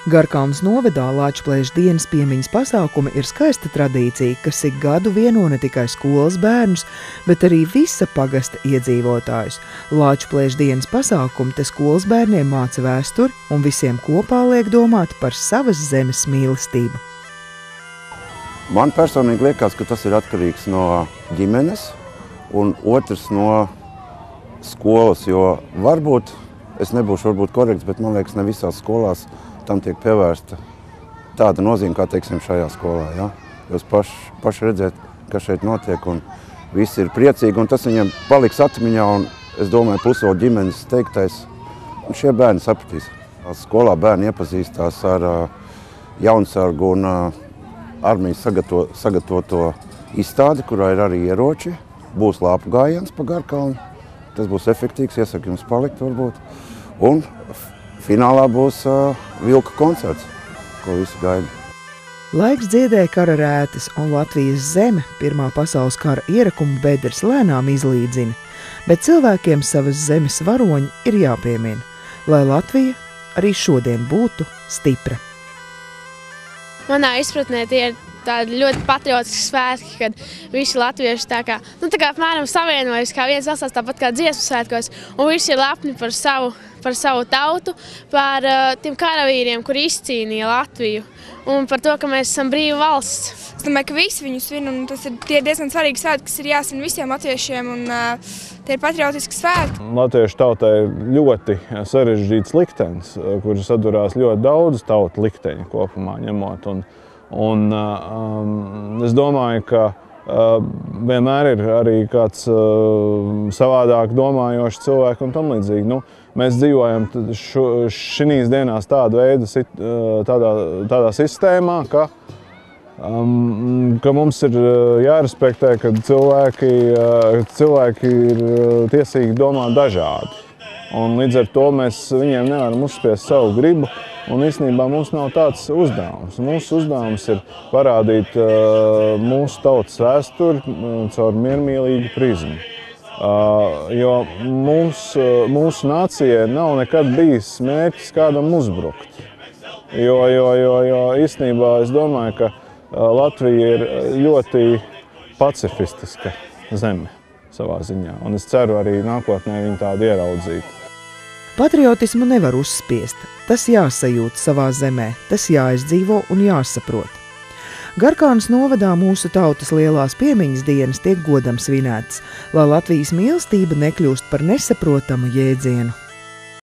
Garkalnes novadā Lāčplēša dienas piemiņas pasākumi ir skaista tradīcija, kas ik gadu vieno ne tikai skolas bērnus, bet arī visa pagasta iedzīvotājus. Lāčplēša dienas pasākumi te skolas bērniem māca vēsturi un visiem kopā liek domāt par savas zemes mīlestību. Man personīgi liekas, ka tas ir atkarīgs no ģimenes un otrs no skolas, jo varbūt, es nebūšu korekts, bet man liekas, ne visās skolās tam tiek pievērsta tāda nozīme, kā teiksim šajā skolā. Ja? Jūs paši redzēt, kas šeit notiek, un visi ir priecīgi, un tas viņiem paliks atmiņā, un es domāju, puso ģimenes teiktais, un šie bērni sapratīs. Skolā bērni iepazīstās ar jaunsargu un armijas sagatavoto izstādi, kurā ir arī ieroči, būs lāpu gājiens pa Garkalni, tas būs efektīvs, iesaku jums palikt varbūt, un finālā būs vilku koncerts, ko visi gaida. Laiks dziedēja kara rētas, un Latvijas zeme Pirmā pasaules kara ierakumu bedres lēnām izlīdzina, bet cilvēkiem savas zemes varoņi ir jāpiemina, lai Latvija arī šodien būtu stipra. Manā izpratnē tie ir tādi ļoti patriotiski svētki, kad visi latvieši tā kā apmēram savienojas kā viens valstās, tāpat kā dziesmu svētkos, un visi ir lepni par savu tautu, par tiem karavīriem, kuri izcīnīja Latviju, un par to, ka mēs esam brīva valsts. Es domāju, ka visi viņus svin, un tie ir diezgan svarīgi svētki, kas ir jāsvin visiem latviešiem, un tie ir patriotiski svētki. Latviešu tautai ir ļoti sarežģīts liktenis, kur sadurās ļoti daudz tautu likteņu kopumā ņemot. Un es domāju, ka vienmēr ir arī kāds savādāk domājošs cilvēki un tam līdzīgi. Nu, mēs dzīvojam šīs dienās tādā sistēmā, ka mums ir jārespektē, ka cilvēki ir tiesīgi domāt dažādi. Un līdz ar to mēs viņiem nevaram uzspiest savu gribu, un īstenībā mums nav tāds uzdevums. Mūsu uzdevums ir parādīt mūsu tautas vēsturi caur miermīlīgu prizmu. Jo mūsu nācijai nav nekad bijis mērķis kādam uzbrukt. Jo īstenībā es domāju, ka Latvija ir ļoti pacifistiska zeme savā ziņā, un es ceru arī nākotnē viņu tādu ieraudzīt. Patriotismu nevar uzspiest, tas jāsajūt savā zemē, tas jāizdzīvo un jāsaprot. Garkalnes novadā mūsu tautas lielās piemiņas dienas tiek godam svinētas, lai Latvijas mīlestība nekļūst par nesaprotamu jēdzienu.